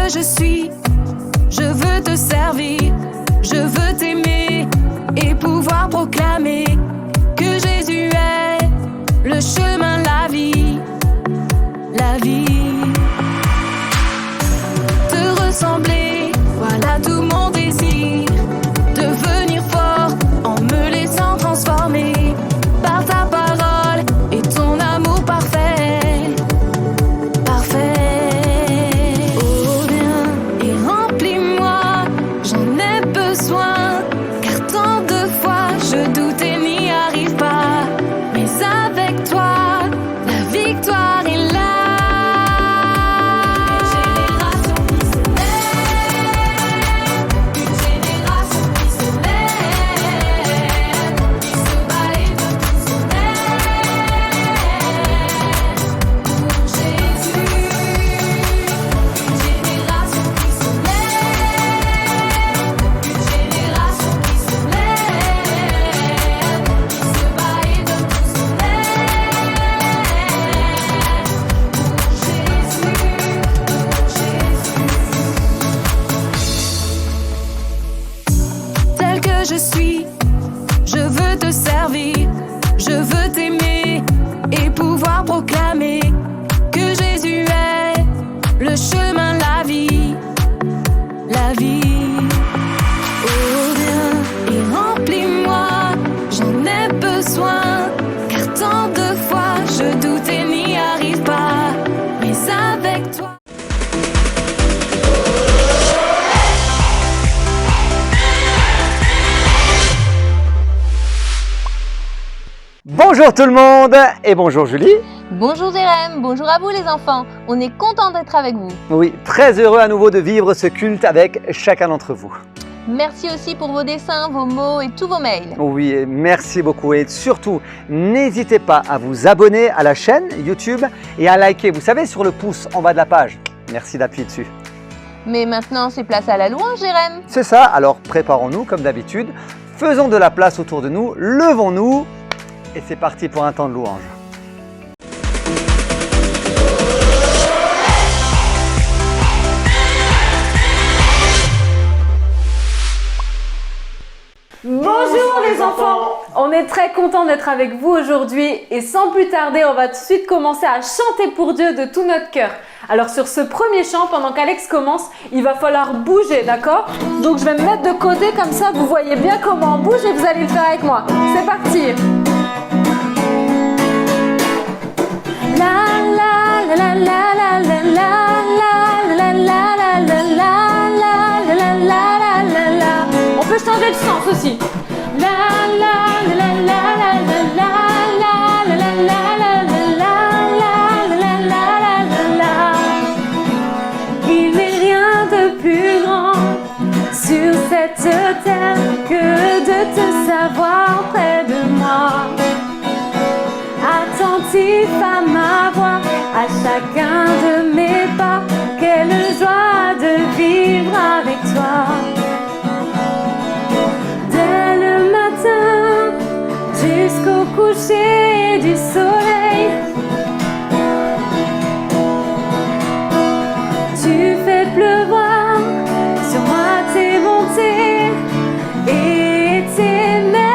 que je suis, je veux te servir, je veux t'aimer et pouvoir proclamer que Jésus est le chemin, la vie, la vie. Te ressembler, voilà tout mon désir, devenir fort en me laissant transformer par ta parole et ton amour parfait, parfait. Oh viens et remplis-moi, j'en ai besoin, car tant de fois je doute et n'y arrive pas, mais avec toi, la victoire est là. Je suis, je veux te servir, je veux t'aimer et pouvoir proclamer que Jésus est le chemin, la vie, la vie. Oh viens et remplis-moi, j'en ai besoin, car tant de fois je doute et n'y arrive pas, mais avec toi. Bonjour tout le monde et bonjour Julie. Bonjour Jérém, bonjour à vous les enfants. On est content d'être avec vous. Oui, très heureux à nouveau de vivre ce culte avec chacun d'entre vous. Merci aussi pour vos dessins, vos mots et tous vos mails. Oui, merci beaucoup et surtout, n'hésitez pas à vous abonner à la chaîne YouTube et à liker, vous savez, sur le pouce en bas de la page. Merci d'appuyer dessus. Mais maintenant, c'est place à la louange, Jérém. C'est ça, alors préparons-nous comme d'habitude, faisons de la place autour de nous, levons-nous et c'est parti pour un temps de louange. Bonjour les enfants, on est très content d'être avec vous aujourd'hui et sans plus tarder, on va tout de suite commencer à chanter pour Dieu de tout notre cœur. Alors sur ce premier chant, pendant qu'Alex commence, il va falloir bouger, d'accord? Donc je vais me mettre de côté comme ça, vous voyez bien comment on bouge et vous allez le faire avec moi. C'est parti! La la la la la la la la la la la la la la la la. On peut changer de sens aussi. La la la la la la la la la la la la la. Il n'est rien de plus grand sur cette terre que de te savoir près de moi. Attentif à ma voix, à chacun de mes pas, quelle joie de vivre avec toi. Dès le matin jusqu'au coucher du soleil, tu fais pleuvoir sur moi tes bontés et tes merveilles.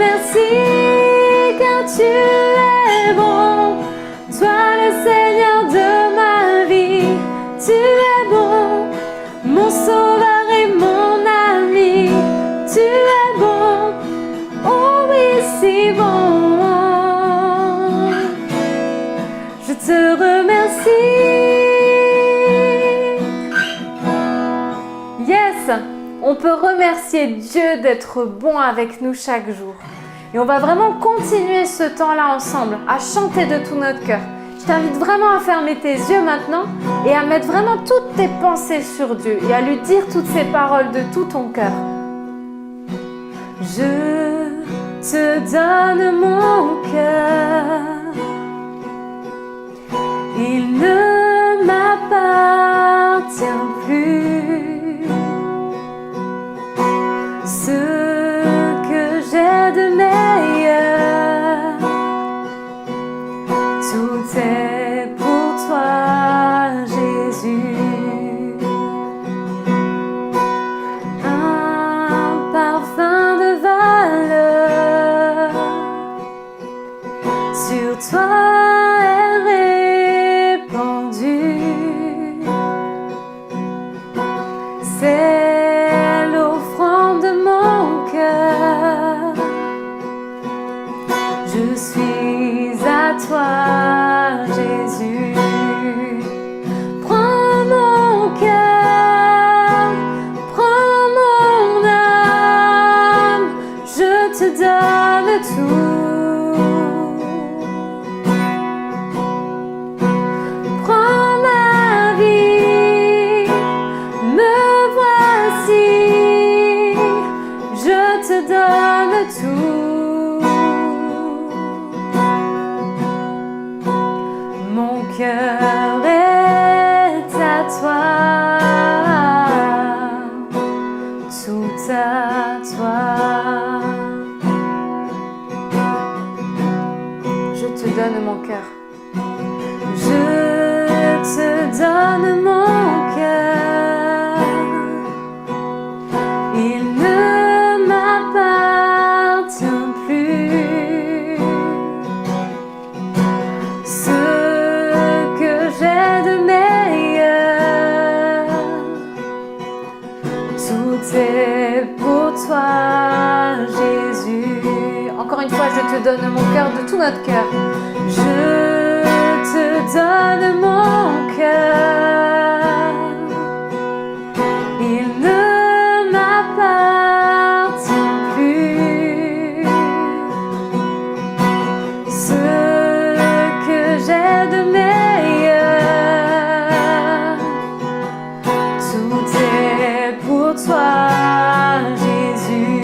remercie car tu es bon. Toi le Seigneur de ma vie, tu es bon, mon sauveur et mon ami. Tu es bon, oh oui si bon. Je te remercie. Yes, on peut remercier Dieu d'être bon avec nous chaque jour. Et on va vraiment continuer ce temps-là ensemble, à chanter de tout notre cœur. Je t'invite vraiment à fermer tes yeux maintenant et à mettre vraiment toutes tes pensées sur Dieu et à lui dire toutes ces paroles de tout ton cœur. Je te donne mon cœur, il ne m'appartient plus. Ce que j'ai de meilleur, tout est pour toi, Jésus. Un parfum de valeur sur toi est répandu. C'est l'offrande de mon cœur. Je suis à toi, Jésus. Prends mon cœur, prends mon âme, je te donne tout. Prends ma vie, me voici, je te donne tout. Mon cœur est à toi, tout à toi. Je te donne mon cœur. Je te donne mon cœur. Il ne m'appartient plus. Ce que j'ai de meilleur, tout est pour toi, Jésus. Encore une fois, je te donne mon cœur de tout notre cœur. Je te donne mon cœur. Il ne m'appartient plus. Ce que j'ai de meilleur, tout est pour toi, Jésus.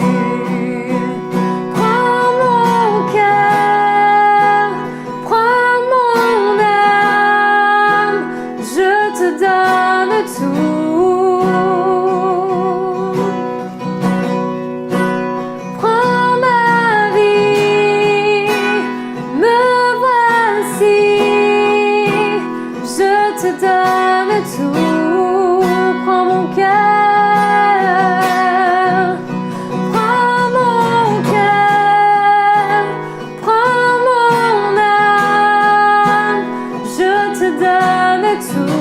Prends mon cœur, prends mon âme, je te donne tout. Prends ma vie, me voici, je te donne tout. Prends mon cœur, prends mon cœur, prends mon âme, je te donne tout.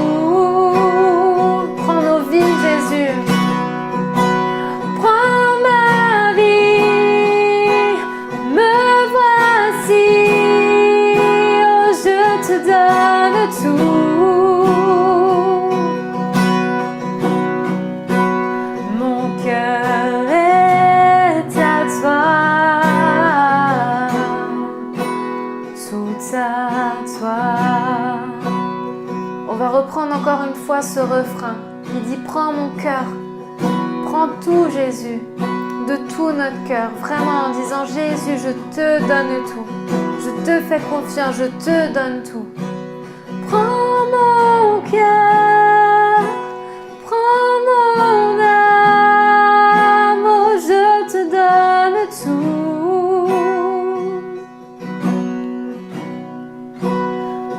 Prends nos vies, Jésus. Prends ma vie, me voici, oh je te donne tout. Mon cœur est à toi, tout à toi. On va reprendre encore une fois ce refrain. Il dit prends mon cœur, prends tout Jésus, de tout notre cœur, vraiment en disant Jésus je te donne tout, je te fais confiance, je te donne tout. Prends mon cœur, prends mon âme, oh je te donne tout.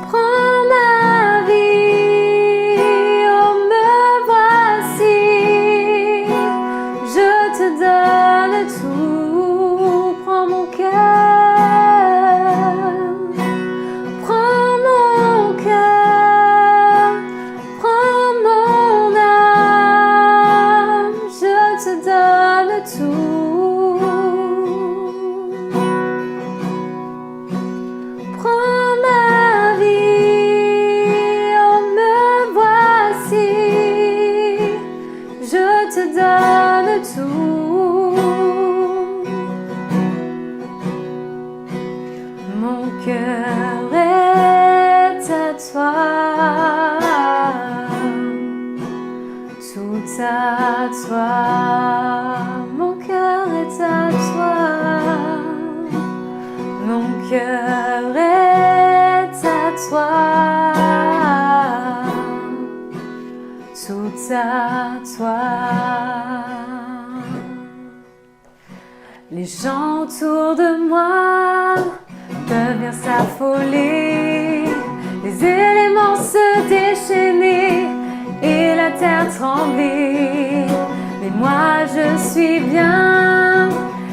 Prends ma vie, oh me voici, je te donne tout. Prends mon cœur est à toi, tout à toi, mon cœur est à toi, mon cœur est à toi, tout à toi. Les gens autour de moi peuvent bien s'affoler, les éléments se déchaîner et la terre trembler. Mais moi je suis bien,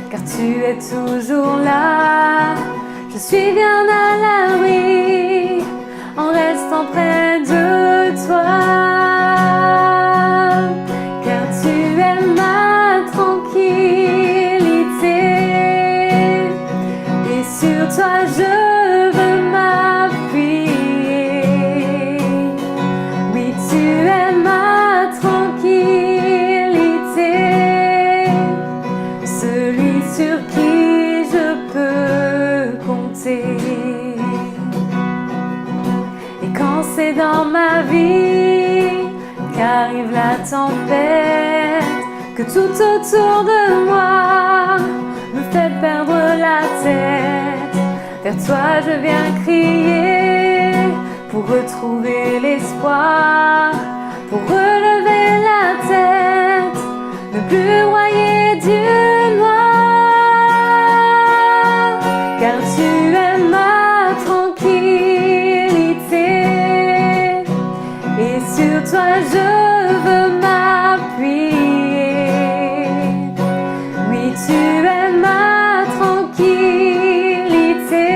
car tu es toujours là. Je suis bien à l'abri en restant près de toi, car tu es ma tranquillité et sur toi je veux m'appuyer. Oui, tu es ma tranquillité, celui sur qui je peux compter. Et quand c'est dans ma vie qu'arrive la tempête, que tout autour de moi me fait perdre la tête, vers toi je viens crier pour retrouver l'espoir, pour relever la tête, ne plus broyer du noir, car tu es ma tranquillité et sur toi je veux m'appuyer. Oui, tu es ma tranquillité,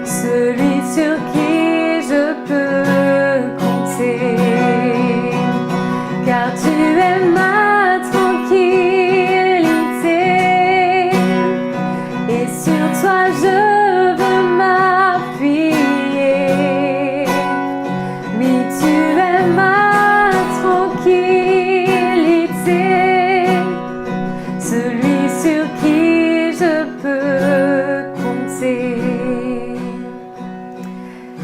celui sur qui je peux compter, car tu es ma tranquillité et sur toi je veux m'appuyer. Oui, tu es ma tranquillité, celui sur qui je peux compter.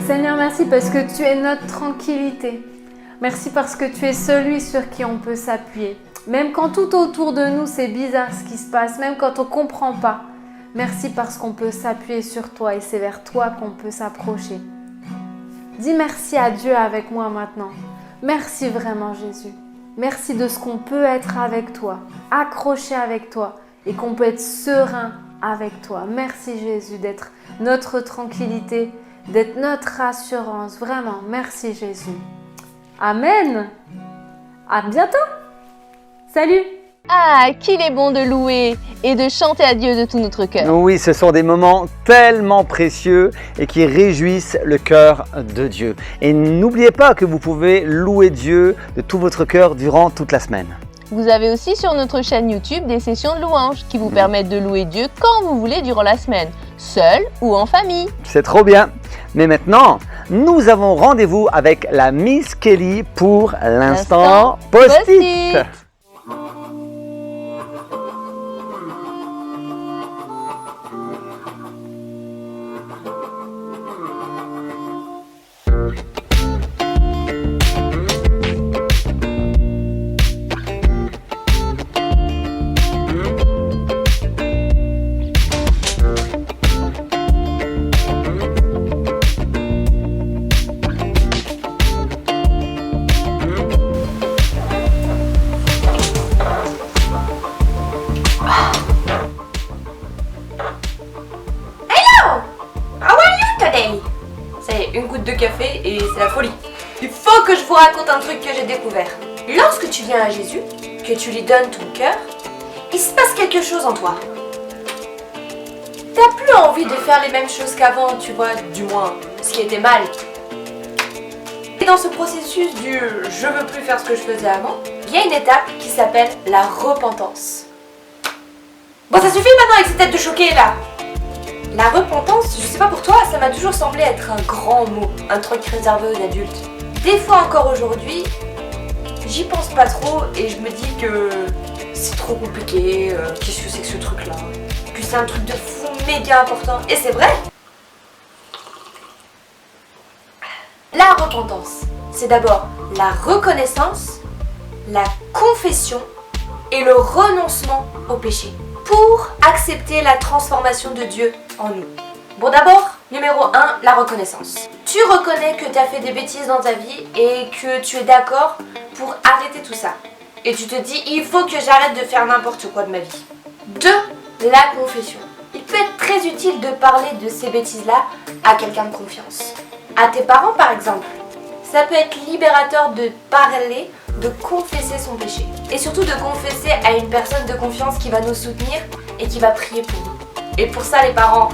Seigneur, merci parce que tu es notre tranquillité. Merci parce que tu es celui sur qui on peut s'appuyer. Même quand tout autour de nous c'est bizarre ce qui se passe, même quand on ne comprend pas. Merci parce qu'on peut s'appuyer sur toi et c'est vers toi qu'on peut s'approcher. Dis merci à Dieu avec moi maintenant. Merci vraiment Jésus. Merci de ce qu'on peut être avec toi, accroché avec toi et qu'on peut être serein avec toi. Merci Jésus d'être notre tranquillité, d'être notre assurance. Vraiment, merci Jésus. Amen. À bientôt. Salut. Ah, qu'il est bon de louer et de chanter à Dieu de tout notre cœur. Oui, ce sont des moments tellement précieux et qui réjouissent le cœur de Dieu. Et n'oubliez pas que vous pouvez louer Dieu de tout votre cœur durant toute la semaine. Vous avez aussi sur notre chaîne YouTube des sessions de louanges qui vous permettent de louer Dieu quand vous voulez durant la semaine, seul ou en famille. C'est trop bien. Mais maintenant, nous avons rendez-vous avec la Miss Kelly pour l'instant post-it. C'est une goutte de café et c'est la folie. Il faut que je vous raconte un truc que j'ai découvert. Lorsque tu viens à Jésus, que tu lui donnes ton cœur, il se passe quelque chose en toi. T'as plus envie de faire les mêmes choses qu'avant, tu vois, du moins ce qui était mal. Et dans ce processus du je veux plus faire ce que je faisais avant, il y a une étape qui s'appelle la repentance. Bon, ça suffit maintenant avec ces têtes de choqués là. La repentance, je sais pas pour toi, ça m'a toujours semblé être un grand mot, un truc réservé aux adultes. Des fois encore aujourd'hui, j'y pense pas trop et je me dis que c'est trop compliqué, qu'est-ce que c'est que ce truc là, que c'est un truc de fou méga important, et c'est vrai. La repentance, c'est d'abord la reconnaissance, la confession et le renoncement au péché pour accepter la transformation de Dieu en nous. Bon, d'abord, numéro 1, la reconnaissance. Tu reconnais que tu as fait des bêtises dans ta vie et que tu es d'accord pour arrêter tout ça. Et tu te dis, il faut que j'arrête de faire n'importe quoi de ma vie. 2, la confession. Il peut être très utile de parler de ces bêtises-là à quelqu'un de confiance. À tes parents, par exemple. Ça peut être libérateur de parler, de confesser son péché. Et surtout de confesser à une personne de confiance qui va nous soutenir et qui va prier pour nous. Et pour ça, les parents,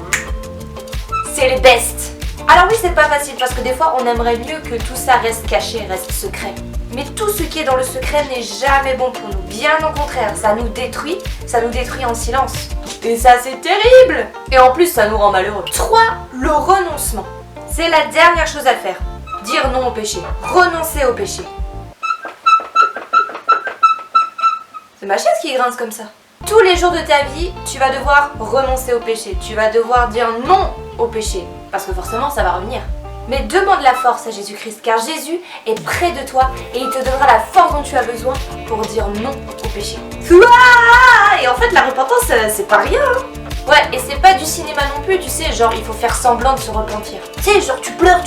c'est les best. Alors oui, c'est pas facile parce que des fois, on aimerait mieux que tout ça reste caché, reste secret. Mais tout ce qui est dans le secret n'est jamais bon pour nous. Bien au contraire, ça nous détruit en silence. Et ça, c'est terrible. Et en plus, ça nous rend malheureux. 3, le renoncement. C'est la dernière chose à faire. Dire non au péché. Renoncer au péché. C'est ma chaise qui grince comme ça. Tous les jours de ta vie, tu vas devoir renoncer au péché. Tu vas devoir dire non au péché. Parce que forcément, ça va revenir. Mais demande la force à Jésus-Christ, car Jésus est près de toi et il te donnera la force dont tu as besoin pour dire non au péché. Et en fait, la repentance, c'est pas rien. Ouais, et c'est pas du cinéma non plus, tu sais, genre il faut faire semblant de se repentir. Tu sais, genre tu pleures,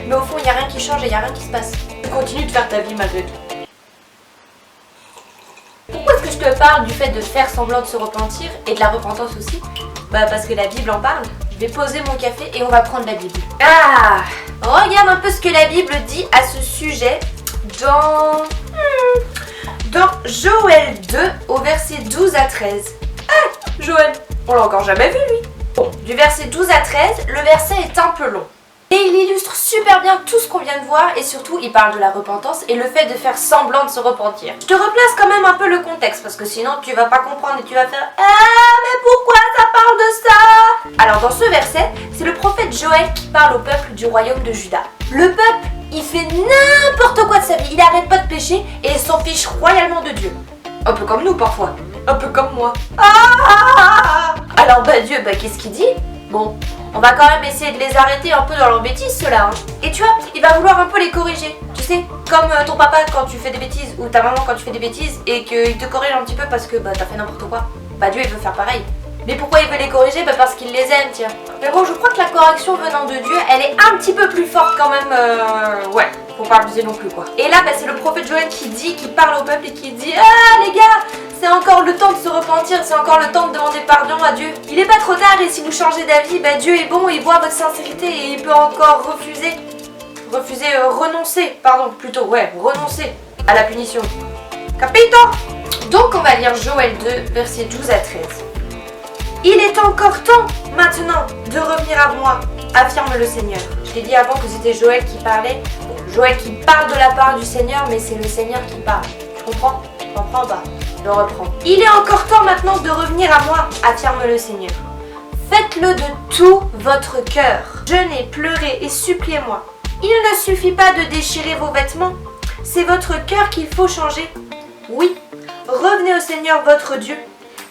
mais au fond, il y a rien qui change et il y a rien qui se passe. Tu continues de faire ta vie malgré tout. Pourquoi est-ce que je te parle du fait de faire semblant de se repentir et de la repentance aussi? Bah parce que la Bible en parle. Je vais poser mon café et on va prendre la Bible. Ah, regarde un peu ce que la Bible dit à ce sujet dans Joël 2 au verset 12 à 13. Ah, Joël, on l'a encore jamais vu lui. Bon, du verset 12 à 13, le verset est un peu long. Et il illustre super bien tout ce qu'on vient de voir et surtout il parle de la repentance et le fait de faire semblant de se repentir. Je te replace quand même un peu le contexte parce que sinon tu vas pas comprendre et tu vas faire « Ah, mais pourquoi ça parle de ça ?» Alors dans ce verset, c'est le prophète Joël qui parle au peuple du royaume de Juda. Le peuple, il fait n'importe quoi de sa vie, il arrête pas de pécher et il s'en fiche royalement de Dieu. Un peu comme nous parfois, un peu comme moi. Alors Dieu, qu'est-ce qu'il dit? Bon, on va quand même essayer de les arrêter un peu dans leur bêtise, ceux-là. Et tu vois, il va vouloir un peu les corriger. Tu sais, comme ton papa quand tu fais des bêtises, ou ta maman quand tu fais des bêtises, et qu'il te corrige un petit peu parce que t'as fait n'importe quoi. Dieu, il veut faire pareil. Mais pourquoi il veut les corriger? Parce qu'il les aime, tiens. Mais bon, je crois que la correction venant de Dieu, elle est un petit peu plus forte quand même. Ouais, faut pas abuser non plus, quoi. Et là, c'est le prophète Joël qui parle au peuple et qui dit « Ah, les gars, c'est encore le temps de se repentir, c'est encore le temps de demander pardon à Dieu. Il est pas trop tard et si vous changez d'avis, Dieu est bon, il voit votre sincérité et il peut encore renoncer à la punition. Capito? Donc on va lire Joël 2, versets 12 à 13. Il est encore temps maintenant de revenir à moi, affirme le Seigneur. Je t'ai dit avant que c'était Joël qui parlait. Joël qui parle de la part du Seigneur, mais c'est le Seigneur qui parle. Tu comprends? Tu comprends pas? Je reprends. Il est encore temps maintenant de revenir à moi, affirme le Seigneur. Faites-le de tout votre cœur. Jeûnez, pleurez et suppliez-moi. Il ne suffit pas de déchirer vos vêtements. C'est votre cœur qu'il faut changer. Oui, revenez au Seigneur votre Dieu.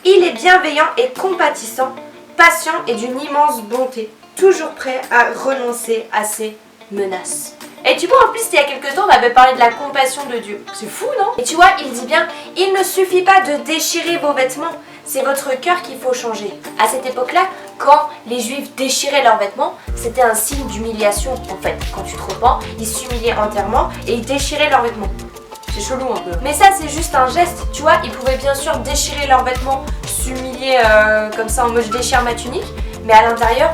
Il est bienveillant et compatissant, patient et d'une immense bonté, toujours prêt à renoncer à ses menaces. Et tu vois, en plus, il y a quelques temps, on avait parlé de la compassion de Dieu. C'est fou, non? Et tu vois, il dit bien, il ne suffit pas de déchirer vos vêtements, c'est votre cœur qu'il faut changer. À cette époque-là, quand les Juifs déchiraient leurs vêtements, c'était un signe d'humiliation, en fait. Quand tu te repens, ils s'humiliaient entièrement et ils déchiraient leurs vêtements. C'est chelou un peu. Mais ça, c'est juste un geste, tu vois. Ils pouvaient bien sûr déchirer leurs vêtements, s'humilier comme ça en mode je déchire ma tunique, mais à l'intérieur,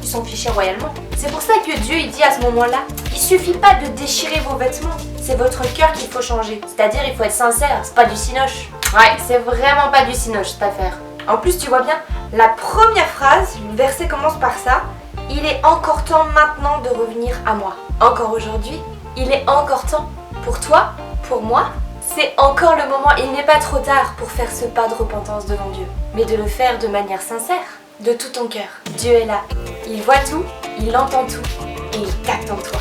ils s'en fichaient royalement. C'est pour ça que Dieu, il dit à ce moment-là, il suffit pas de déchirer vos vêtements, c'est votre cœur qu'il faut changer. C'est-à-dire, il faut être sincère, c'est pas du cinoche. Ouais, c'est vraiment pas du cinoche cette affaire. En plus, tu vois bien, la première phrase, le verset commence par ça. Il est encore temps maintenant de revenir à moi. Encore aujourd'hui, il est encore temps. Pour toi, pour moi, c'est encore le moment. Il n'est pas trop tard pour faire ce pas de repentance devant Dieu, mais de le faire de manière sincère, de tout ton cœur. Dieu est là, il voit tout, il entend tout et il capte en toi.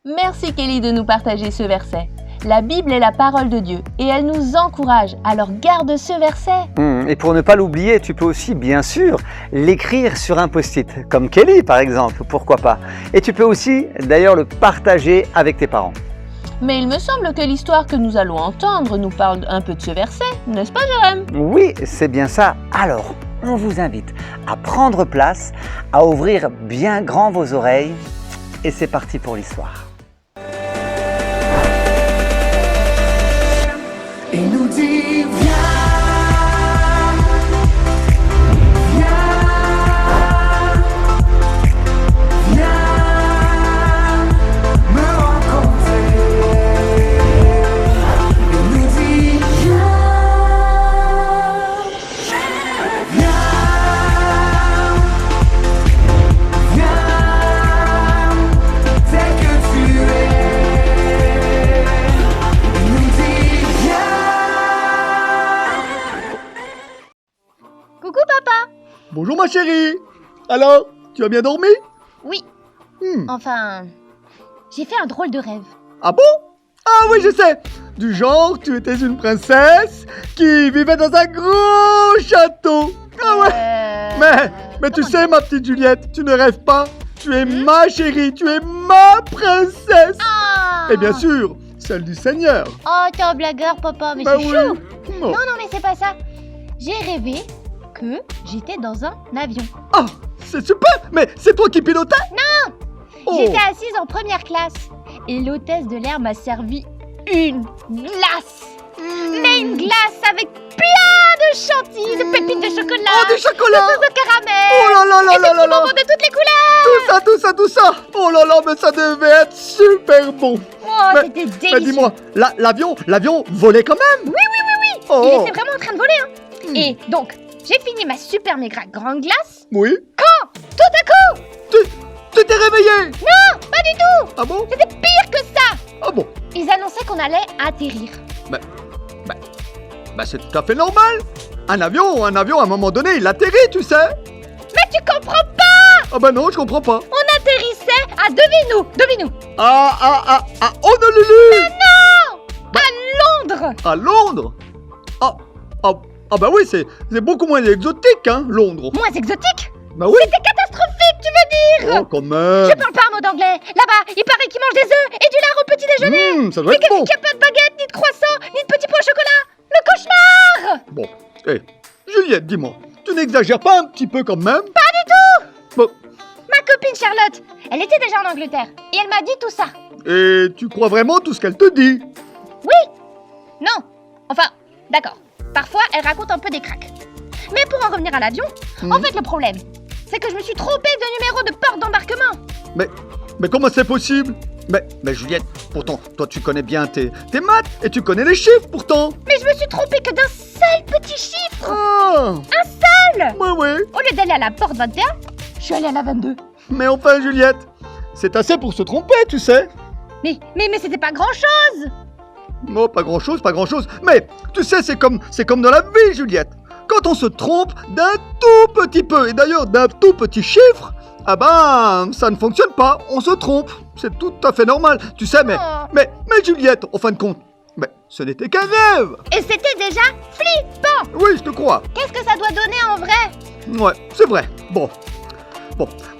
Merci Kelly de nous partager ce verset. La Bible est la parole de Dieu et elle nous encourage, alors garde ce verset. Et pour ne pas l'oublier, tu peux aussi, bien sûr, l'écrire sur un post-it, comme Kelly par exemple, pourquoi pas. Et tu peux aussi, d'ailleurs, le partager avec tes parents. Mais il me semble que l'histoire que nous allons entendre nous parle un peu de ce verset, n'est-ce pas Jérém? Oui, c'est bien ça. Alors, on vous invite à prendre place, à ouvrir bien grand vos oreilles, et c'est parti pour l'histoire. Il nous dit viens, viens me rencontrer. Il nous dit viens, tel que tu es. Il nous dit Coucou papa. Bonjour ma chérie. Alors, tu as bien dormi? Oui, Hmm. enfin, j'ai fait un drôle de rêve. Ah bon? Ah oui, je sais. Du genre, tu étais une princesse qui vivait dans un gros château. Ah ouais. Mais tu sais, ma petite Juliette, tu ne rêves pas. Tu es ma chérie, tu es ma princesse. Ah. Et bien sûr, celle du Seigneur. Oh, t'es un blagueur papa, mais Bah c'est oui. chaud. Oh. Non, mais c'est pas ça. J'ai rêvé que j'étais dans un avion. Ah, c'est super. Mais c'est toi qui pilotais? Non. Oh. J'étais assise en première classe et l'hôtesse de l'air m'a servi une glace. Mais une glace avec plein de chantilly, de pépites de chocolat, Oh, du chocolat. de sauce de caramel, Oh là là là et des là là petits là. bonbons de toutes les couleurs. Tout ça. Oh là là, mais ça devait être super bon. Oh, Mais- c'était Mais délicieux. dis-moi, l'avion volait quand même? Oui. Oh. Il était vraiment en train de voler. Hein. Et donc, j'ai fini ma super méga grande glace. Oui. Tout à coup, Tu t'es réveillé? non, pas du tout. Ah bon? C'était pire que ça. Ah bon? Ils annonçaient qu'on allait atterrir. Bah c'est tout à fait normal. Un avion, à un moment donné, il atterrit, tu sais. Mais tu comprends pas. Ah bah non, je comprends pas. On atterrissait à devine-nous. Ah, Honolulu! Londres. À Londres? Ah bah oui, c'est beaucoup moins exotique, hein, Londres. Moins exotique. Bah oui. C'était catastrophique, tu veux dire. Oh, quand même. Je parle pas un mot d'anglais. Là-bas, il paraît qu'ils mangent des œufs et du lard au petit déjeuner. Ça doit Mais être bon. qu'il n'y a pas de baguette, ni de croissant, ni de petits pois au chocolat. Le cauchemar. Bon, Juliette, dis-moi, tu n'exagères pas un petit peu quand même? Ma copine Charlotte, elle était déjà en Angleterre et elle m'a dit tout ça. Et tu crois vraiment tout ce qu'elle te dit? Non. Enfin, d'accord. Parfois, elle raconte un peu des cracks. Mais pour en revenir à l'avion, en fait, le problème, c'est que je me suis trompée de numéro de porte d'embarquement. Mais comment c'est possible? Mais Juliette, pourtant, toi tu connais bien tes maths et tu connais les chiffres pourtant. Mais je me suis trompée que d'un seul petit chiffre. Ah. Seul. Ouais. Au lieu d'aller à la porte 21, je suis allée à la 22. Mais enfin Juliette, c'est assez pour se tromper, tu sais. Mais c'était pas grand-chose. Non, pas grand-chose. Mais tu sais, c'est comme dans la vie, Juliette. Quand on se trompe d'un tout petit peu, et d'ailleurs d'un tout petit chiffre, ah ben, ça ne fonctionne pas, on se trompe. C'est tout à fait normal, tu sais, mais Juliette, en fin de compte, mais ce n'était qu'un rêve. Et c'était déjà flippant. Oui, je te crois. Qu'est-ce que ça doit donner en vrai? Ouais, c'est vrai. Bon,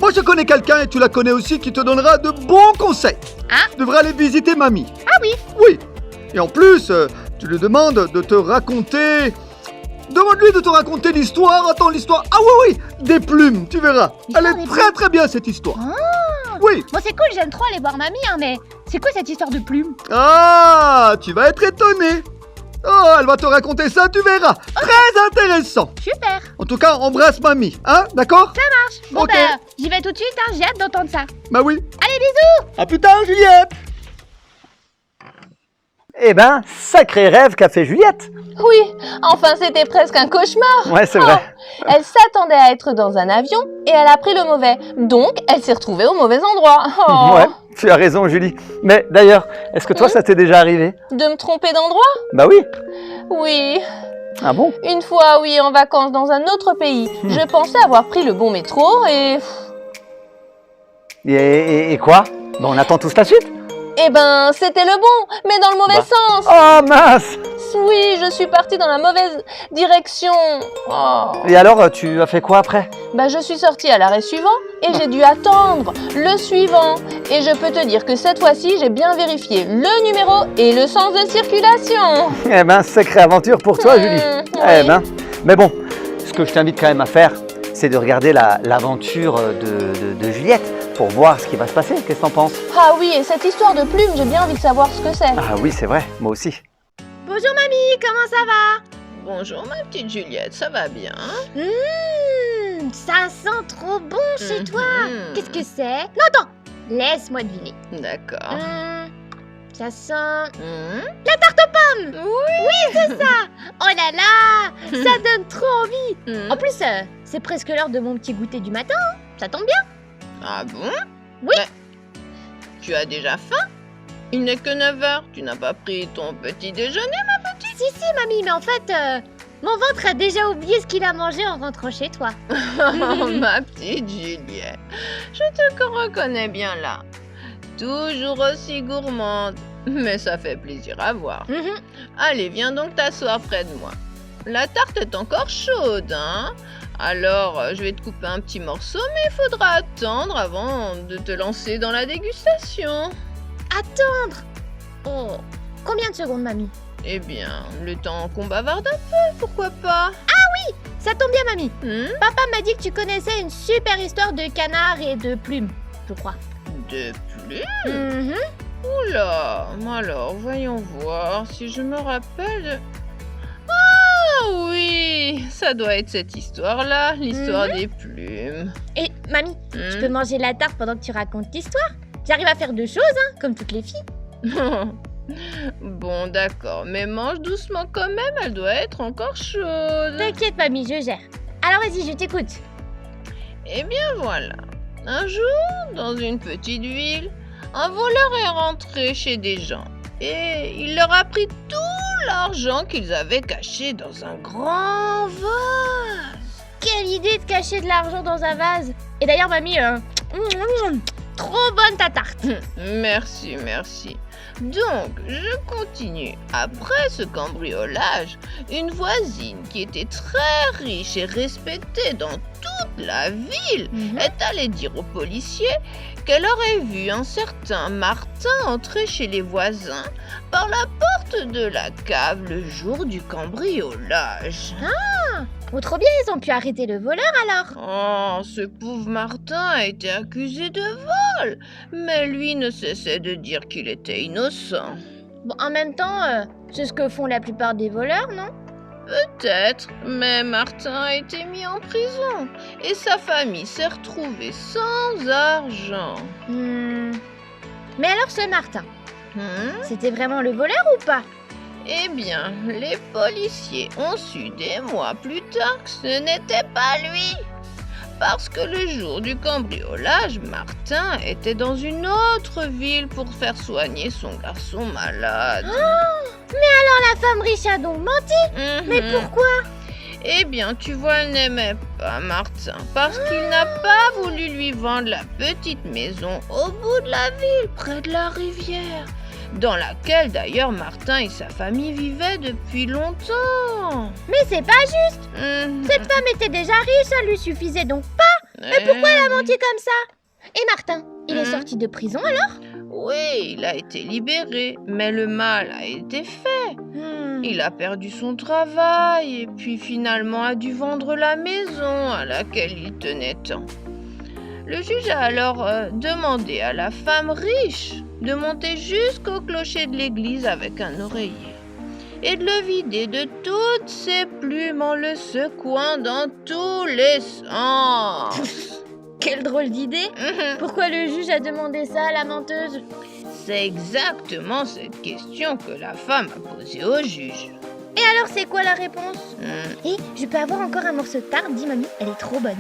moi je connais quelqu'un, et tu la connais aussi, qui te donnera de bons conseils. Ah. Tu devrais aller visiter mamie. Ah oui. Oui. Et en plus, tu lui demandes de te raconter... Demande-lui de te raconter l'histoire. Attends, l'histoire... Ah oui, des plumes, tu verras. Elle L'histoire est des très bien, cette histoire. Ah. Oui. Bon, c'est cool, j'aime trop aller voir mamie, hein, mais c'est quoi cette histoire de plumes? Ah, tu vas être étonné. Oh, elle va te raconter ça, tu verras. Très intéressant. Super. En tout cas, embrasse mamie, hein, d'accord? Bon Ok. ben, j'y vais tout de suite, hein, j'ai hâte d'entendre ça. Bah oui. Allez, bisous. À plus tard, Juliette. Eh ben, sacré rêve qu'a fait Juliette. Oui, enfin c'était presque un cauchemar. Ouais, c'est vrai. Elle s'attendait à être dans un avion et elle a pris le mauvais. Donc, elle s'est retrouvée au mauvais endroit. Oh. Ouais, tu as raison, Julie. Mais d'ailleurs, est-ce que toi, ça t'est déjà arrivé? De me tromper d'endroit? Bah oui. Oui. Ah bon? Une fois, oui, en vacances dans un autre pays. Je pensais avoir pris le bon métro et... Et quoi? Bon, on attend tous la suite? Eh ben, c'était le bon, mais dans le mauvais sens. Oh mince! Oui, je suis partie dans la mauvaise direction. Oh. Et alors, tu as fait quoi après? Bah, je suis sortie à l'arrêt suivant et j'ai dû attendre le suivant. Et je peux te dire que cette fois-ci, j'ai bien vérifié le numéro et le sens de circulation. Eh ben, sacrée aventure pour toi, Julie. Oui. Eh ben, mais bon, ce que je t'invite quand même à faire, c'est de regarder l'aventure de Juliette pour voir ce qui va se passer. Qu'est-ce que t'en penses? Ah oui, et cette histoire de plume, j'ai bien envie de savoir ce que c'est. Ah oui, c'est vrai, moi aussi. Bonjour mamie, comment ça va? Bonjour ma petite Juliette, ça va bien? Ça sent trop bon chez toi. Mhm. Qu'est-ce que c'est? Non, attends, laisse-moi deviner. D'accord. Ça sent... Mhm. La tarte aux pommes. Oui, c'est ça. Oh là là, ça donne trop envie. Mhm. En plus, c'est presque l'heure de mon petit goûter du matin. Hein. Ça tombe bien. Ah bon? Oui. Mais tu as déjà faim? Il n'est que 9h, tu n'as pas pris ton petit déjeuner? Si, mamie, mais en fait, mon ventre a déjà oublié ce qu'il a mangé en rentrant chez toi. Oh, ma petite Juliette, je te reconnais bien là. Toujours aussi gourmande, mais ça fait plaisir à voir. Mhm. Allez, viens donc t'asseoir près de moi. La tarte est encore chaude, hein? Alors, je vais te couper un petit morceau, mais il faudra attendre avant de te lancer dans la dégustation. Attendre. Oh, combien de secondes, mamie? Eh bien, le temps qu'on bavarde un peu, pourquoi pas? Ça tombe bien, mamie. Hmm? Papa m'a dit que tu connaissais une super histoire de canard et de plumes, je crois. De plus? Mhm. Oula, alors voyons voir si je me rappelle. Ah oui, ça doit être cette histoire-là, l'histoire des plumes. Et mamie, je peux manger la tarte pendant que tu racontes l'histoire? J'arrive à faire deux choses, hein, comme toutes les filles. Bon, d'accord, mais mange doucement quand même, elle doit être encore chaude. T'inquiète, mamie, je gère. Alors vas-y, je t'écoute. Eh bien voilà, un jour, dans une petite ville, un voleur est rentré chez des gens et il leur a pris tout l'argent qu'ils avaient caché dans un grand vase. Quelle idée de cacher de l'argent dans un vase. Et d'ailleurs, mamie, trop bonne ta tarte. Merci, merci. Donc, je continue. Après ce cambriolage, une voisine qui était très riche et respectée dans toute la ville est allée dire aux policiers qu'elle aurait vu un certain Martin entrer chez les voisins par la porte de la cave le jour du cambriolage. Oh, trop bien, ils ont pu arrêter le voleur alors. Oh, ce pauvre Martin a été accusé de vol, mais lui ne cessait de dire qu'il était innocent. Bon, en même temps, c'est ce que font la plupart des voleurs, non? Peut-être, mais Martin a été mis en prison et sa famille s'est retrouvée sans argent. Mais alors ce Martin, c'était vraiment le voleur ou pas? Eh bien, les policiers ont su des mois plus tard que ce n'était pas lui. Parce que le jour du cambriolage, Martin était dans une autre ville pour faire soigner son garçon malade. La femme riche a donc menti. Mais pourquoi? Eh bien, tu vois, elle n'aimait pas Martin parce qu'il n'a pas voulu lui vendre la petite maison au bout de la ville, près de la rivière, dans laquelle d'ailleurs Martin et sa famille vivaient depuis longtemps. Mais c'est pas juste. Cette femme était déjà riche, ça lui suffisait donc pas. Mais pourquoi elle a menti comme ça? Et Martin, il est sorti de prison alors? Oui, il a été libéré, mais le mal a été fait. Il a perdu son travail et puis finalement a dû vendre la maison à laquelle il tenait tant. Le juge a alors demandé à la femme riche de monter jusqu'au clocher de l'église avec un oreiller et de le vider de toutes ses plumes en le secouant dans tous les sens. Quelle drôle d'idée. Pourquoi le juge a demandé ça à la menteuse? C'est exactement cette question que la femme a posée au juge. Et alors c'est quoi la réponse? Et je peux avoir encore un morceau de tarte, dit mamie, elle est trop bonne.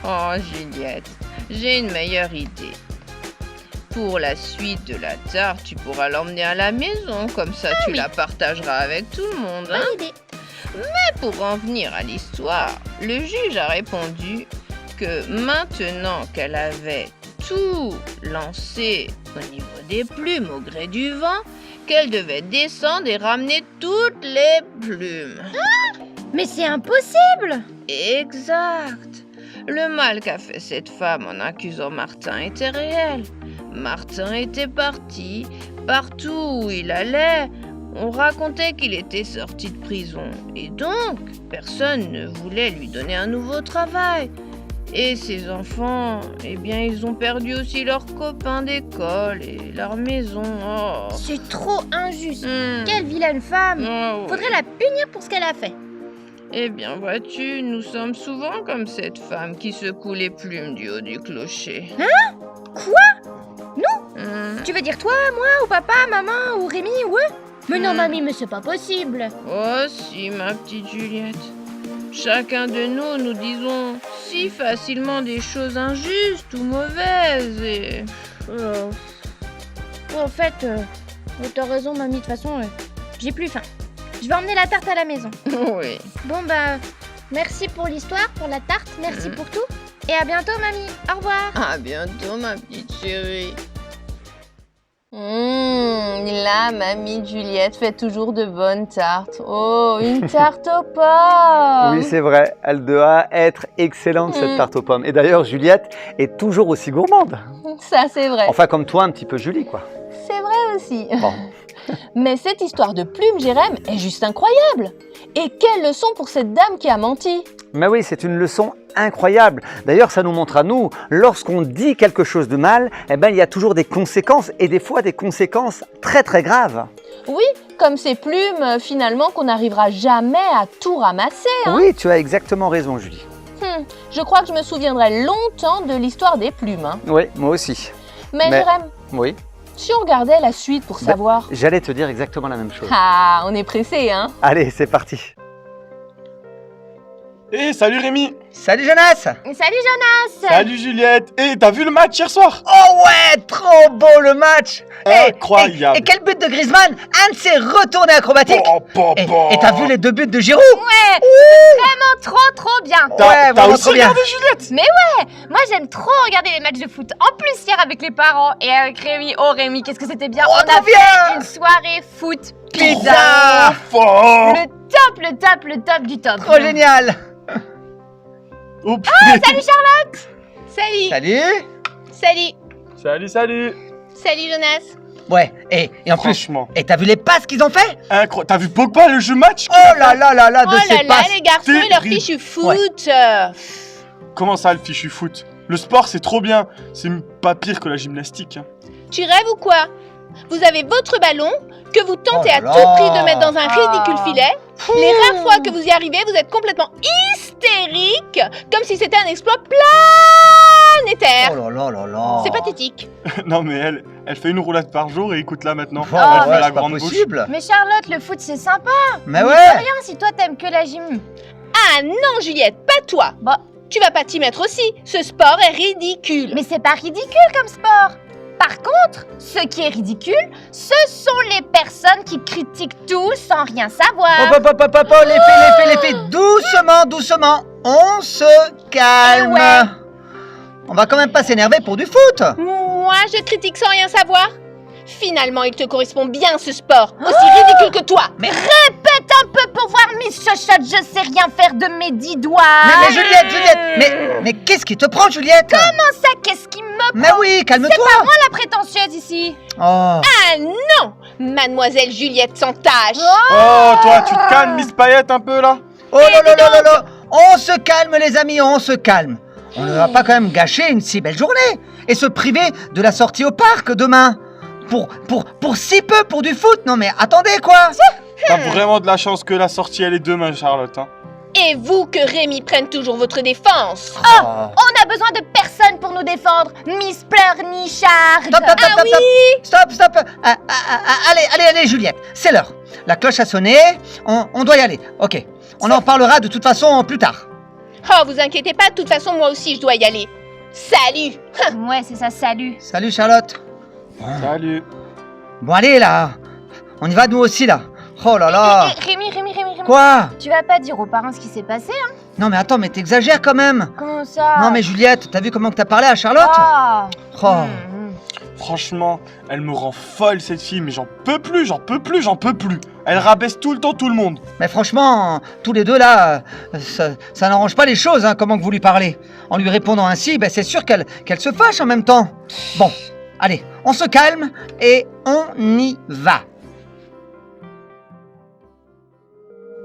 Oh Juliette, j'ai une meilleure idée. Pour la suite de la tarte, tu pourras l'emmener à la maison, comme ça tu la partageras avec tout le monde. Hein? Bonne idée. Mais pour en venir à l'histoire, le juge a répondu que maintenant qu'elle avait tout lancé au niveau des plumes au gré du vent, qu'elle devait descendre et ramener toutes les plumes. Mais c'est impossible! Exact. Le mal qu'a fait cette femme en accusant Martin était réel. Martin était parti, partout où il allait. On racontait qu'il était sorti de prison et donc personne ne voulait lui donner un nouveau travail. Et ses enfants, eh bien ils ont perdu aussi leurs copains d'école et leur maison. Oh. C'est trop injuste! Hmm. Quelle vilaine femme! Oh, oui. Faudrait la punir pour ce qu'elle a fait. Eh bien vois-tu, nous sommes souvent comme cette femme qui secoue les plumes du haut du clocher. Hein? Quoi? Hmm. Tu veux dire toi, moi, ou papa, maman, ou Rémi, ou eux? Mais non, mamie, mais c'est pas possible. Oh si, ma petite Juliette. Chacun de nous disons si facilement des choses injustes ou mauvaises et... En fait, t'as raison, mamie, de toute façon, j'ai plus faim. Je vais emmener la tarte à la maison. Oui. Bon, bah, merci pour l'histoire, pour la tarte, merci pour tout. Et à bientôt, mamie. Au revoir. À bientôt, ma petite chérie. Là, mamie Juliette fait toujours de bonnes tartes. Oh, une tarte aux pommes. Oui, c'est vrai, elle doit être excellente cette tarte aux pommes. Et d'ailleurs, Juliette est toujours aussi gourmande. Ça, c'est vrai. Enfin, comme toi, un petit peu Julie, quoi. C'est vrai aussi. Bon. Mais cette histoire de plume, Jérém, est juste incroyable. Et quelle leçon pour cette dame qui a menti. Mais oui, c'est une leçon incroyable. D'ailleurs, ça nous montre à nous, lorsqu'on dit quelque chose de mal, eh ben, il y a toujours des conséquences, et des fois des conséquences très très graves. Oui, comme ces plumes, finalement, qu'on n'arrivera jamais à tout ramasser. Hein. Oui, tu as exactement raison, Julie. Je crois que je me souviendrai longtemps de l'histoire des plumes. Hein. Oui, moi aussi. Mais Jérém, Oui, si on regardait la suite pour savoir... j'allais te dire exactement la même chose. Ah, on est pressé, hein. Allez, c'est parti. Hé, salut Rémi! Salut Jonas! Salut, Jonas. Salut Juliette! Hé, t'as vu le match hier soir? Oh ouais, trop beau le match! Incroyable! Et quel but de Griezmann! Un de ses retournés acrobatiques! Et t'as vu les 2 buts de Giroud? Ouais, vraiment trop bien. Ouais, T'as vraiment aussi trop bien. regardé Juliette? Moi, j'aime trop regarder les matchs de foot. En plus, hier, avec les parents et avec Rémi. Oh, Rémi, qu'est-ce que c'était bien. Oh, On a trop fait bien. une soirée foot Pizza! Fort! le top du top. Trop génial! Oh, putain. Salut, Charlotte. Salut. Salut! Salut! Salut, Jonas. Ouais, et en plus, Franchement, et t'as vu les passes qu'ils ont fait? incroyable. T'as vu Pogba le jeu match? Oh là là là là, de Oh ces là là, passes! les garçons et leur terrible. fichu foot. Comment ça, le fichu foot? Le sport, c'est trop bien. C'est pas pire que la gymnastique. Hein. Tu rêves ou quoi? Vous avez votre ballon que vous tentez Oh à là tout là. prix de mettre dans un ridicule filet. Les rares fois que vous y arrivez, vous êtes complètement hystérique, comme si c'était un exploit planétaire. Oh là là là là! C'est pathétique. Non, mais elle fait une roulade par jour et écoute là maintenant. Oh, elle fait ouais, la c'est pas grande bouche. possible! Mais Charlotte, le foot, c'est sympa. Mais Mais ouais! c'est rien si toi, t'aimes que la gym. Ah non, Juliette, pas toi. Bah. Tu vas pas t'y mettre aussi. Ce sport est ridicule. Mais c'est pas ridicule comme sport. Par contre, ce qui est ridicule, ce sont les personnes qui critiquent tout sans rien savoir. Hop, les faits, doucement, on se calme. Ouais. On va quand même pas s'énerver pour du foot. Moi, je critique sans rien savoir. Finalement, il te correspond bien ce sport, aussi ridicule que toi. Mais Répète un peu pour voir Miss Chochotte, je sais rien faire de mes 10 doigts. mais Juliette, mais qu'est-ce qui te prend, Juliette? Comment ça, qu'est-ce qui me prend? Mais oui, calme-toi. Moi la prétentieuse ici. Oh. Ah non, Mademoiselle Juliette sans tâche. Oh, toi, tu te calmes, Miss Payette, un peu là? Oh là, on se calme les amis, on se calme. On ne va pas quand même gâcher une si belle journée et se priver de la sortie au parc demain. Pour si peu pour du foot. Non mais attendez quoi. T'as vraiment de la chance que la sortie elle est demain, Charlotte. Hein. Et vous que Rémi prenne toujours votre défense. Oh. On a besoin de personne pour nous défendre. Miss Pleurnicharde. Stop. Allez Juliette, c'est l'heure. La cloche a sonné, on doit y aller. Ok, on en parlera de toute façon plus tard. Oh, vous inquiétez pas, de toute façon, moi aussi, je dois y aller. Salut. Ouais, c'est ça, salut. Salut Charlotte. Salut. Bon allez là, on y va nous aussi là. Oh là là. Rémi. Quoi? Tu vas pas dire aux parents ce qui s'est passé, hein? Non mais attends, mais t'exagères quand même. Comment ça? Non mais Juliette, t'as vu comment que t'as parlé à Charlotte? Ah. Oh. Franchement, elle me rend folle cette fille, mais j'en peux plus, j'en peux plus, j'en peux plus. Elle rabaisse tout le temps tout le monde. Mais franchement, tous les deux là, ça n'arrange pas les choses, hein, comment que vous lui parlez. En lui répondant ainsi, ben, c'est sûr qu'elle se fâche en même temps. Bon, allez, on se calme et on y va.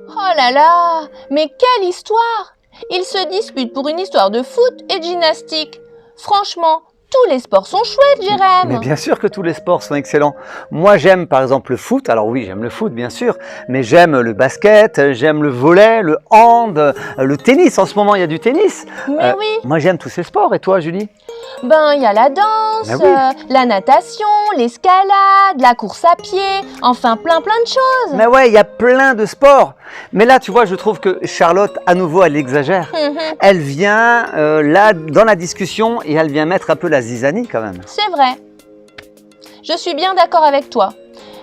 Oh là là, mais quelle histoire! Ils se disputent pour une histoire de foot et de gymnastique. Franchement, tous les sports sont chouettes, Jérém. Mais bien sûr que tous les sports sont excellents. Moi, j'aime par exemple le foot. Alors oui, j'aime le foot, bien sûr. Mais j'aime le basket, j'aime le volley, le hand, le tennis. En ce moment, il y a du tennis. Mais oui. Moi, j'aime tous ces sports. Et toi, Julie? Ben, il y a la danse, Ben oui. la natation, l'escalade, la course à pied, enfin plein de choses. Mais ouais, il y a plein de sports. Mais là, tu vois, je trouve que Charlotte, à nouveau, elle exagère. Elle vient là, dans la discussion, et elle vient mettre un peu la zizanie quand même. C'est vrai. Je suis bien d'accord avec toi.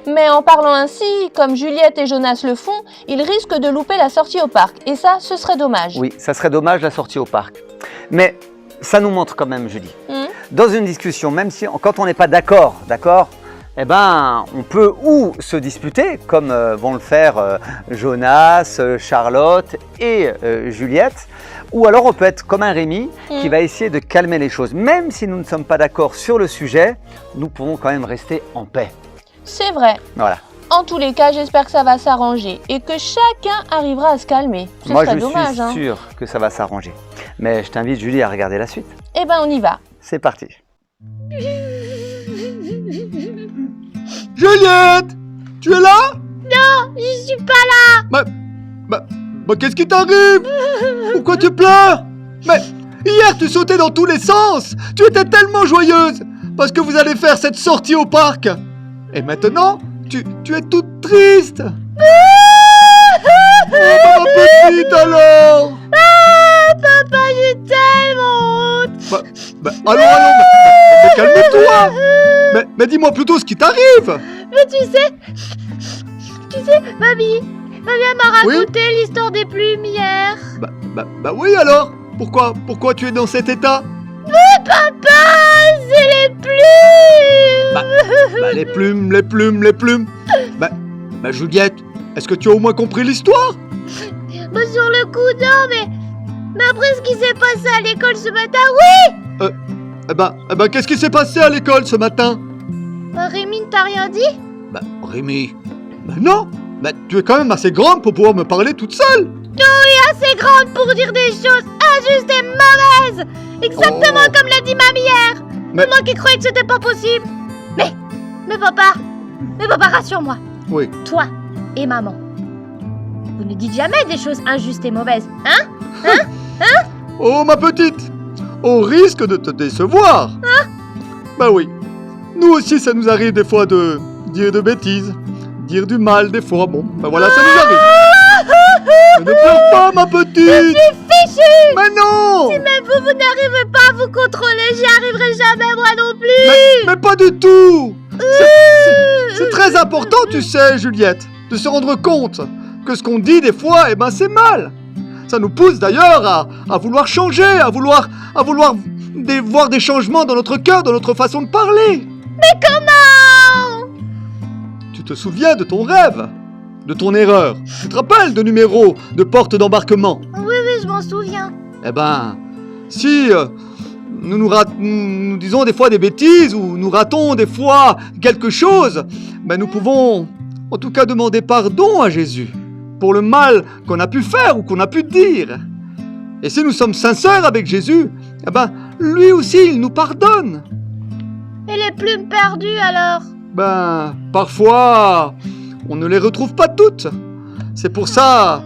Mais en parlant ainsi, comme Juliette et Jonas le font, ils risquent de louper la sortie au parc. Et ça, ce serait dommage. Oui, ça serait dommage la sortie au parc. Mais ça nous montre quand même, Julie. Dans une discussion, même si quand on n'est pas d'accord, eh ben, on peut ou se disputer, comme vont le faire Jonas, Charlotte et Juliette, ou alors on peut être comme un Rémi qui va essayer de calmer les choses. Même si nous ne sommes pas d'accord sur le sujet, nous pouvons quand même rester en paix. C'est vrai. Voilà. En tous les cas, j'espère que ça va s'arranger et que chacun arrivera à se calmer. Ce Moi, serait je dommage, suis sûr que ça va s'arranger. Mais je t'invite, Julie, à regarder la suite. Eh ben, on y va. C'est parti. Juliette, tu es là? Je suis pas Bah, qu'est-ce qui t'arrive? Pourquoi tu pleures? Mais hier, tu sautais dans tous les sens. Tu étais tellement joyeuse parce que vous allez faire cette sortie au parc. Et maintenant, tu es toute triste. Oh, ma petite alors. papa, j'ai tellement honte. Allons, mais calme-toi. Mais dis-moi plutôt ce qui t'arrive. Mais tu sais, mamie m'a raconté l'histoire des plumes hier. Bah oui alors. Pourquoi tu es dans cet état? Mais papa, c'est les plumes. Les plumes. Bah Juliette, est-ce que tu as au moins compris l'histoire? Bah, sur le coup, non, mais après ce qui s'est passé à l'école ce matin, oui. Eh ben, qu'est-ce qui s'est passé à l'école ce matin? Bah, Rémi ne t'a rien dit? Bah, Rémi... Bah non. Bah, tu es quand même assez grande pour pouvoir me parler toute seule. Assez grande pour dire des choses injustes et mauvaises. Exactement comme l'a dit mamie hier. Mais- Moi qui croyais que c'était pas possible. Mais papa, rassure-moi. Oui. Toi et maman, vous ne dites jamais des choses injustes et mauvaises, hein? Oh, ma petite, au risque de te décevoir. Bah oui. Nous aussi, ça nous arrive des fois de dire de bêtises, dire du mal des fois. Bon, bah voilà, ça nous arrive. Mais ne pleure pas, ma petite. Je suis fichue. Mais non. Si même vous n'arrivez pas à vous contrôler, j'y arriverai jamais moi non plus. Mais pas du tout. C'est très important, tu sais, Juliette, de se rendre compte que ce qu'on dit des fois, eh ben, c'est mal. Ça nous pousse d'ailleurs à vouloir changer, à vouloir voir des changements dans notre cœur, dans notre façon de parler. Mais comment? Tu te souviens de ton rêve, de ton erreur. Tu te rappelles de numéro de porte d'embarquement? Oui, je m'en souviens. Eh ben, si nous disons des fois des bêtises ou nous ratons des fois quelque chose, ben nous pouvons en tout cas demander pardon à Jésus pour le mal qu'on a pu faire ou qu'on a pu dire. Et si nous sommes sincères avec Jésus, eh ben lui aussi il nous pardonne. Et les plumes perdues alors? Ben, parfois, on ne les retrouve pas toutes. C'est pour ça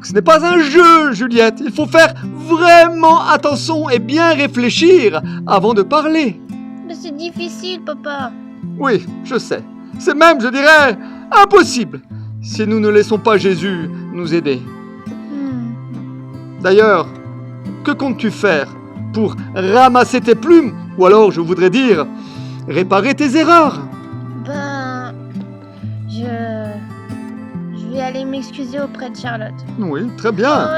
que ce n'est pas un jeu, Juliette. Il faut faire vraiment attention et bien réfléchir avant de parler. Mais c'est difficile, papa. Oui, je sais. C'est même, je dirais, impossible si nous ne laissons pas Jésus nous aider. D'ailleurs, que comptes-tu faire pour ramasser tes plumes? Ou alors, je voudrais dire, réparer tes erreurs? Ben, je vais aller m'excuser auprès de Charlotte. Oui, très bien.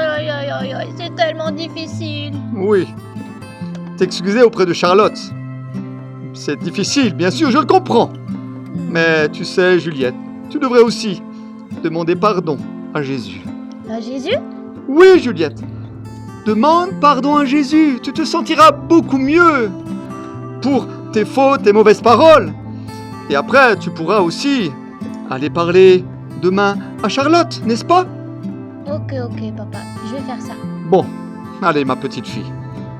C'est tellement difficile. Oui. T'excuser auprès de Charlotte. c'est difficile, bien sûr, je le comprends. Mais tu sais, Juliette, tu devrais aussi demander pardon à Jésus. À Jésus? Oui, Juliette. Demande pardon à Jésus. Tu te sentiras beaucoup mieux pour tes fautes et mauvaises paroles. Et après, tu pourras aussi aller parler demain à Charlotte, n'est-ce pas? Ok, papa, je vais faire ça. Bon, allez, ma petite fille.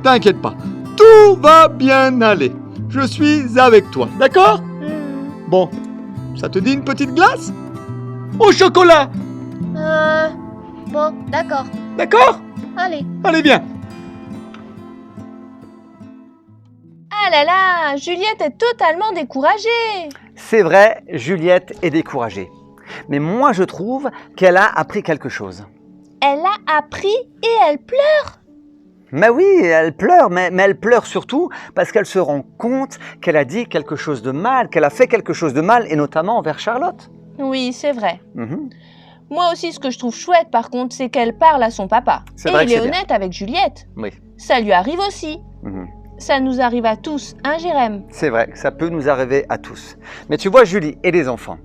T'inquiète pas. Tout va bien aller. Je suis avec toi, d'accord? Bon, ça te dit une petite glace? Au chocolat? Bon, d'accord. D'accord? Allez. Allez, viens. Ah là là, Juliette est totalement découragée. C'est vrai, Juliette est découragée. Mais moi, je trouve qu'elle a appris quelque chose. Elle a appris et elle pleure. Mais oui, elle pleure, mais elle pleure surtout parce qu'elle se rend compte qu'elle a dit quelque chose de mal, qu'elle a fait quelque chose de mal, et notamment envers Charlotte. Oui, c'est vrai. Mhm. Moi aussi, ce que je trouve chouette, par contre, c'est qu'elle parle à son papa. C'est Et vrai il que est c'est bien. honnête avec Juliette. Oui. Ça lui arrive aussi. Mhm. Ça nous arrive à tous, hein, Jérém? C'est vrai, ça peut nous arriver à tous. Mais tu vois, Julie et les enfants,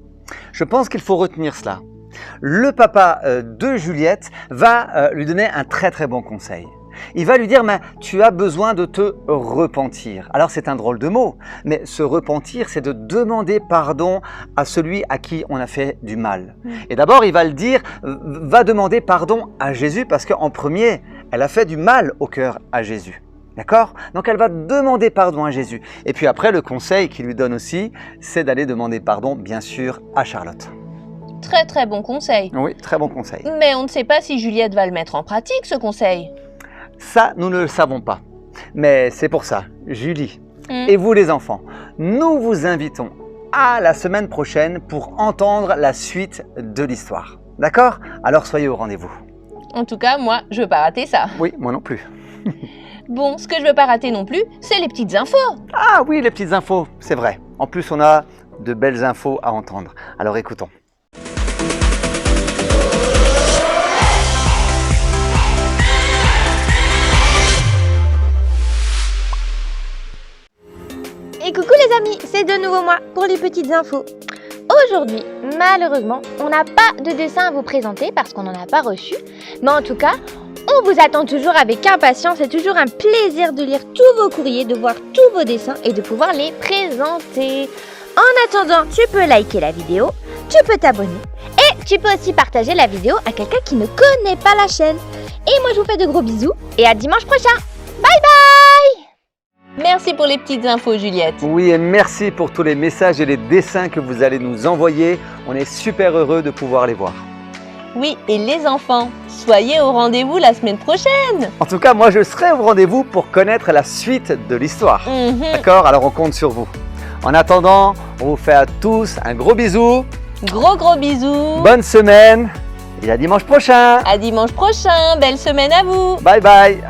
je pense qu'il faut retenir cela. Le papa de Juliette va lui donner un très très bon conseil. Il va lui dire, mais tu as besoin de te repentir. Alors c'est un drôle de mot, mais se repentir, c'est de demander pardon à celui à qui on a fait du mal. Et d'abord, il va le dire, va demander pardon à Jésus, parce qu'en premier, elle a fait du mal au cœur à Jésus. D'accord? Donc elle va demander pardon à Jésus. Et puis après, le conseil qu'il lui donne aussi, c'est d'aller demander pardon, bien sûr, à Charlotte. Très très bon conseil. Oui, très bon conseil. Mais on ne sait pas si Juliette va le mettre en pratique, ce conseil. Ça, nous ne le savons pas. Mais c'est pour ça, Julie et vous les enfants, nous vous invitons à la semaine prochaine pour entendre la suite de l'histoire. D'accord? Alors soyez au rendez-vous. En tout cas, moi, je veux pas rater ça. Oui, moi non plus. Bon, ce que je veux pas rater non plus, c'est les petites infos. Ah oui, les petites infos, c'est vrai. En plus, on a de belles infos à entendre. Alors écoutons. Et coucou les amis, c'est de nouveau moi pour les petites infos. Aujourd'hui, malheureusement, on n'a pas de dessin à vous présenter parce qu'on n'en a pas reçu. Mais en tout cas, on vous attend toujours avec impatience. C'est toujours un plaisir de lire tous vos courriers, de voir tous vos dessins et de pouvoir les présenter. En attendant, tu peux liker la vidéo, tu peux t'abonner et tu peux aussi partager la vidéo à quelqu'un qui ne connaît pas la chaîne. Et moi, je vous fais de gros bisous et à dimanche prochain. Bye bye! Merci pour les petites infos, Juliette. Oui, et merci pour tous les messages et les dessins que vous allez nous envoyer. On est super heureux de pouvoir les voir. Oui, et les enfants, soyez au rendez-vous la semaine prochaine. En tout cas, moi, je serai au rendez-vous pour connaître la suite de l'histoire. D'accord? Alors, on compte sur vous. En attendant, on vous fait à tous un gros bisou. Gros bisous. Bonne semaine et à dimanche prochain. À dimanche prochain. Belle semaine à vous. Bye bye.